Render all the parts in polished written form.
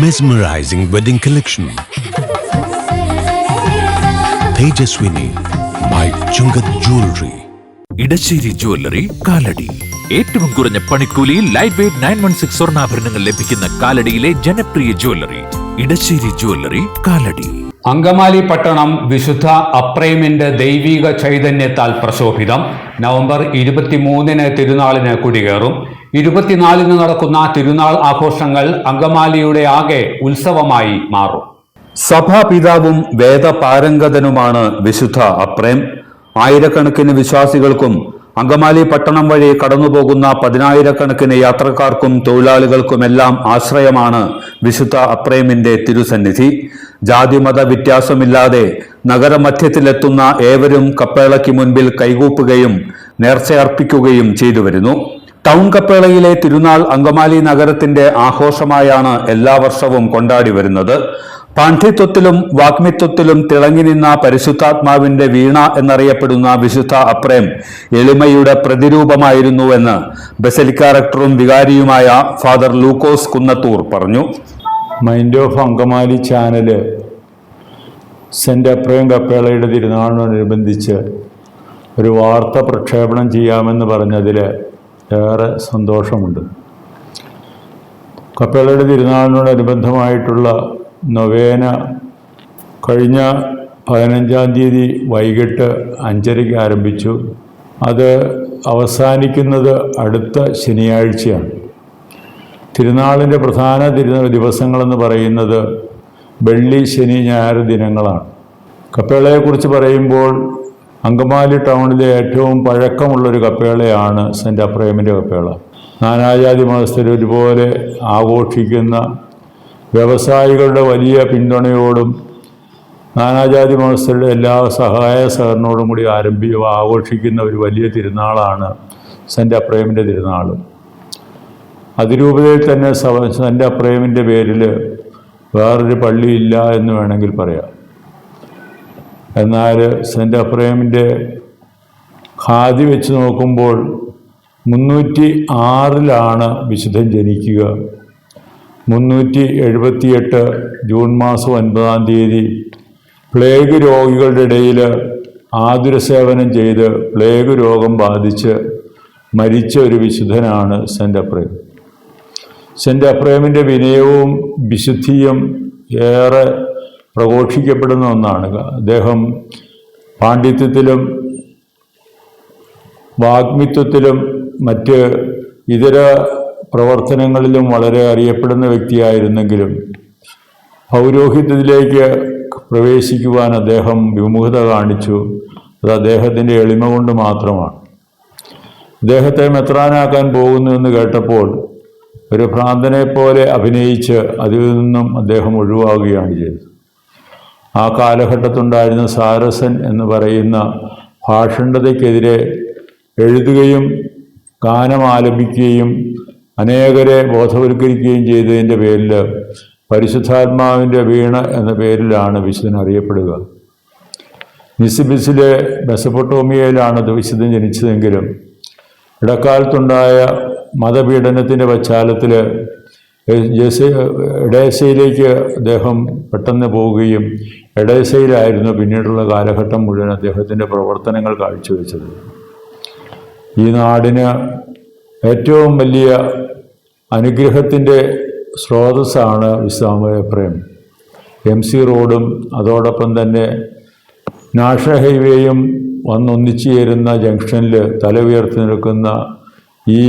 Mesmerizing wedding collection. Tejaswini by Chungat Jewelry. Edassery jewellery Kalady. ഏറ്റവും കുറഞ്ഞ പണിക്കൂലിയിൽ ലൈറ്റ് വെയ്റ്റ് 916 സ്വർണ്ണാഭരണങ്ങൾ ലഭിക്കുന്ന കാലടിയിലെ ജനപ്രിയ ജ്വല്ലറി ഇടശ്ശേരി ജ്വല്ലറി കാലടി. അങ്കമാലി പട്ടണം വിശുദ്ധ അപ്രേമിന്റെ ദൈവിക ചൈതന്യത്താൽ പ്രശോഭിതം. നവംബർ 23 തിരുനാളിന് കൊടികേറും. 24 നടക്കുന്ന തിരുനാൾ ആഘോഷങ്ങൾ അങ്കമാലിയുടെ ആകെ ഉത്സവമായി മാറും. സഭാപിതാവും വേദപാരംഗതനുമാണ് വിശുദ്ധ അപ്രേം. ആയിരക്കണക്കിന് വിശ്വാസികൾക്കും അങ്കമാലി പട്ടണം വഴി കടന്നുപോകുന്ന 10,000-കണക്കിന് യാത്രക്കാർക്കും തൊഴിലാളികൾക്കുമെല്ലാം ആശ്രയമാണ് വിശുദ്ധ അപ്രേമിന്റെ തിരുസന്നിധി. ജാതിമത വ്യത്യാസമില്ലാതെ നഗരമധ്യത്തിലെത്തുന്ന ഏവരും കപ്പേളയ്ക്ക് മുൻപിൽ കൈകൂപ്പുകയും നേർച്ചയർപ്പിക്കുകയും ചെയ്തു വരുന്നു. ടൗൺ കപ്പേളയിലെ തിരുനാൾ അങ്കമാലി നഗരത്തിന്റെ ആഘോഷമായാണ് എല്ലാ വർഷവും കൊണ്ടാടി വരുന്നത്. പാണ്ഡിത്യത്തിലും വാഗ്മിത്വത്തിലും തിളങ്ങി നിന്ന പരിശുദ്ധാത്മാവിന്റെ വീണ എന്നറിയപ്പെടുന്ന വിശുദ്ധ അപ്രേം എളിമയുടെ പ്രതിരൂപമായിരുന്നുവെന്ന് ബസലിക്ക റക്ടറും വികാരിയുമായ ഫാദർ ലൂക്കോസ് കുന്നത്തൂർ പറഞ്ഞു. Mind of Angamaly channel saint Aprem കപ്പേളയുടെ തിരുനാളിനോടനുബന്ധിച്ച് ഒരു വാർത്ത പ്രക്ഷേപണം ചെയ്യാമെന്ന് പറഞ്ഞതിൽ ഏറെ സന്തോഷമുണ്ട്. കപ്പേളയുടെ തിരുനാളിനോടനുബന്ധമായിട്ടുള്ള നൊവേന കഴിഞ്ഞ 15-ാം തീയതി വൈകിട്ട് 5:30 ആരംഭിച്ചു. അത് അവസാനിക്കുന്നത് അടുത്ത ശനിയാഴ്ചയാണ്. തിരുനാളിൻ്റെ പ്രധാന ദിവസങ്ങളെന്ന് പറയുന്നത് വെള്ളി, ശനി, ഞായർ ദിനങ്ങളാണ്. കപ്പേളയെക്കുറിച്ച് പറയുമ്പോൾ അങ്കമാലി ടൗണിലെ ഏറ്റവും പഴക്കമുള്ളൊരു കപ്പേളയാണ് സെന്റ് അപ്രേമിൻ്റെ കപ്പേള. നാനാജാതി മതസ്ഥർ ഒരുപോലെ ആഘോഷിക്കുന്ന, വ്യവസായികളുടെ വലിയ പിന്തുണയോടും നാനാജാതി മതസ്ഥരുടെ എല്ലാ സഹായ സഹകരണത്തോടും കൂടി ആഘോഷിക്കുന്ന ഒരു വലിയ തിരുനാളാണ് സെന്റ് അപ്രേമിൻ്റെ തിരുനാൾ. അതിരൂപതയിൽ തന്നെ സെന്റ് അപ്രേമിൻ്റെ പേരിൽ വേറൊരു പള്ളിയില്ല എന്ന് വേണമെങ്കിൽ പറയാം. എന്നാൽ സെന്റ് അപ്രേമിൻ്റെ ഖാദി വെച്ച് നോക്കുമ്പോൾ 306 വിശുദ്ധൻ ജനിക്കുക. 378 ജൂൺ മാസം 9-ാം തീയതി പ്ലേഗ് രോഗികളുടെ ഇടയിൽ ആതുര സേവനം ചെയ്ത് പ്ലേഗ് രോഗം ബാധിച്ച് മരിച്ച ഒരു വിശുദ്ധനാണ് സെന്റ് അപ്രേം. സെന്റ് അപ്രേമിൻ്റെ വിനയവും വിശുദ്ധിയും ഏറെ പ്രഘോഷിക്കപ്പെടുന്ന ഒന്നാണ്. അദ്ദേഹം പാണ്ഡിത്യത്തിലും വാഗ്മിത്വത്തിലും മറ്റ് ഇതര പ്രവർത്തനങ്ങളിലും വളരെ അറിയപ്പെടുന്ന വ്യക്തിയായിരുന്നെങ്കിലും പൗരോഹിത്യത്തിലേക്ക് പ്രവേശിക്കുവാൻ അദ്ദേഹം വിമുഖത കാണിച്ചു. അത് അദ്ദേഹത്തിൻ്റെ എളിമ കൊണ്ട് മാത്രമാണ്. അദ്ദേഹത്തെ മെത്രാനാക്കാൻ പോകുന്നുവെന്ന് കേട്ടപ്പോൾ ഒരു ഭ്രാന്തനെ പോലെ അഭിനയിച്ച് അതിൽ നിന്നും അദ്ദേഹം ഒഴിവാകുകയാണ് ചെയ്തത്. ആ കാലഘട്ടത്തുണ്ടായിരുന്ന സാരസൻ എന്ന് പറയുന്ന ഭാഷണ്ഡതയ്ക്കെതിരെ എഴുതുകയും ഗാനം ആലപിക്കുകയും അനേകരെ ബോധവൽക്കരിക്കുകയും ചെയ്തതിൻ്റെ പേരിൽ പരിശുദ്ധാത്മാവിൻ്റെ വീണ എന്ന പേരിലാണ് വിശുദ്ധൻ അറിയപ്പെടുക. മിസിബിസിലെ മെസപ്പൊട്ടോമിയയിലാണ് വിശുദ്ധൻ ജനിച്ചതെങ്കിലും ഇടക്കാലത്തുണ്ടായ മതപീഡനത്തിൻ്റെ പശ്ചാത്തലത്തിൽ എഡേസയിലേക്ക് അദ്ദേഹം പെട്ടെന്ന് പോവുകയും എഡേസയിലായിരുന്നു പിന്നീടുള്ള കാലഘട്ടം മുഴുവൻ അദ്ദേഹത്തിൻ്റെ പ്രവർത്തനങ്ങൾ കാഴ്ചവെച്ചത്. ഈ നാടിന് ഏറ്റവും വലിയ അനുഗ്രഹത്തിൻ്റെ സ്രോതസ്സാണ് വിശുദ്ധ അപ്രേം. MC റോഡും അതോടൊപ്പം തന്നെ നാഷണൽ ഹൈവേയും വന്നൊന്നിച്ചു ചേരുന്ന ജംഗ്ഷനിൽ തല ഉയർത്തി നിൽക്കുന്ന ഈ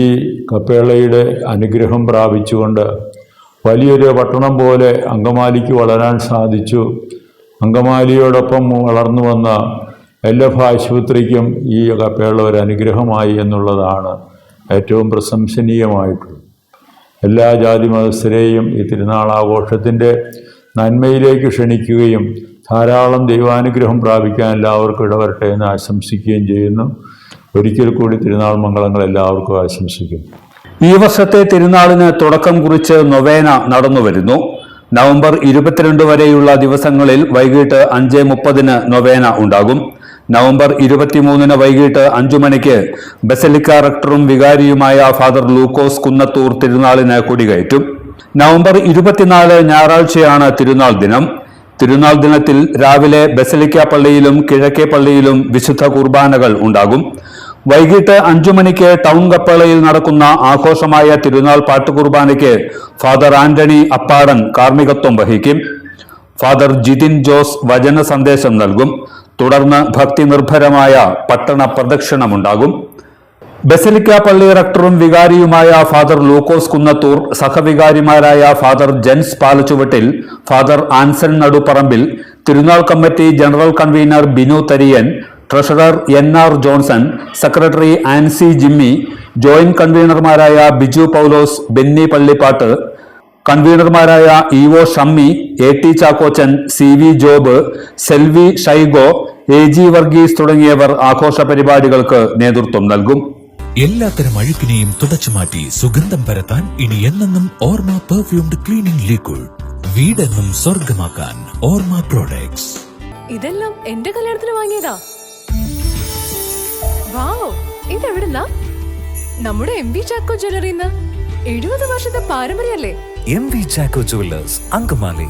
കപ്പേളയുടെ അനുഗ്രഹം പ്രാപിച്ചുകൊണ്ട് വലിയൊരു പട്ടണം പോലെ അങ്കമാലിക്ക് വളരാൻ സാധിച്ചു. അങ്കമാലിയോടൊപ്പം വളർന്നു വന്ന LF ആശുപത്രിക്കും ഈ കപ്പേള ഒരു അനുഗ്രഹമായി എന്നുള്ളതാണ് ഏറ്റവും പ്രശംസനീയമായിട്ടുള്ളത്. എല്ലാ ജാതി മതസ്ഥരെയും ഈ തിരുനാളാഘോഷത്തിൻ്റെ നന്മയിലേക്ക് ക്ഷണിക്കുകയും ധാരാളം ദൈവാനുഗ്രഹം പ്രാപിക്കാൻ എല്ലാവർക്കും ഇടവരട്ടെ എന്ന് ആശംസിക്കുകയും ചെയ്യുന്നു. ഒരിക്കൽ കൂടി തിരുനാൾ മംഗളങ്ങൾ എല്ലാവർക്കും ആശംസിക്കുന്നു. ഈ വർഷത്തെ തിരുനാളിന് തുടക്കം കുറിച്ച് നൊവേന നടന്നു വരുന്നു. നവംബർ 22 വരെയുള്ള ദിവസങ്ങളിൽ വൈകിട്ട് 5:30 നൊവേന ഉണ്ടാകും. നവംബർ 23 വൈകിട്ട് 5 മണിക്ക് ബസലിക്ക റക്ടറും വികാരിയുമായ ഫാദർ ലൂക്കോസ് കുന്നത്തൂർ തിരുനാളിന് കൊടികയറ്റും. നവംബർ 24 ഞായറാഴ്ചയാണ് തിരുനാൾ ദിനം. തിരുനാൾ ദിനത്തിൽ രാവിലെ ബസലിക്ക പള്ളിയിലും കിഴക്കേ പള്ളിയിലും വിശുദ്ധ കുർബാനകൾ ഉണ്ടാകും. വൈകിട്ട് 5 മണിക്ക് ടൗൺ കപ്പേളയിൽ നടക്കുന്ന ആഘോഷമായ തിരുനാൾ പാട്ടുകുർബാനയ്ക്ക് ഫാദർ ആന്റണി അപ്പാടൻ കാർമ്മികത്വം വഹിക്കും. ഫാദർ ജിതിൻ ജോസ് വചന സന്ദേശം നൽകും. തുടർന്ന് ഭക്തി നിർഭരമായ പട്ടണ പ്രദക്ഷിണമുണ്ടാകും. ബസലിക്ക പള്ളി റക്ടറും വികാരിയുമായ ഫാദർ ലൂക്കോസ് കുന്നത്തൂർ, സഹവികാരിമാരായ ഫാദർ ജെൻസ് പാലച്ചുവട്ടിൽ, ഫാദർ ആൻസൺ നടുപ്പറമ്പിൽ, തിരുനാൾ committee general convener Binu Thariyan, treasurer NR Johnson, secretary Ancy Jimmy, joint കൺവീനർമാരായ ബിജു പൗലോസ്, ബെന്നി പള്ളിപ്പാട്ട്, കൺവീനർമാരായ EO Shammi, AT Chackochan, CV Job, Selvi Shaigo, AG Varghese തുടങ്ങിയവർ ആഘോഷ പരിപാടികൾക്ക് നേതൃത്വം നൽകും. എല്ലാത്തരം അഴുക്കിനെയും തുടച്ചുമാറ്റി സുഗന്ധം പരത്താൻ ഇനി എന്നെന്നും ഓർമ്മ പെർഫ്യൂംഡ് ക്ലീനിംഗ് ലിക്വിഡ്. വീടെന്നും സ്വർഗമാക്കാൻ ഓർമ്മ പ്രോഡക്ട്സ്. ഇതെല്ലാം എന്റെ കല്യാണത്തിന് വാങ്ങിയതാ. വാവ്, ഇതെവിടുന്നാ? നമ്മുടെ MV ചാക്കോ ജ്വല്ലറിന്ന്. 70 വർഷത്തെ പാരമ്പര്യല്ലേ? MV Chacko jewellers, Angamaly.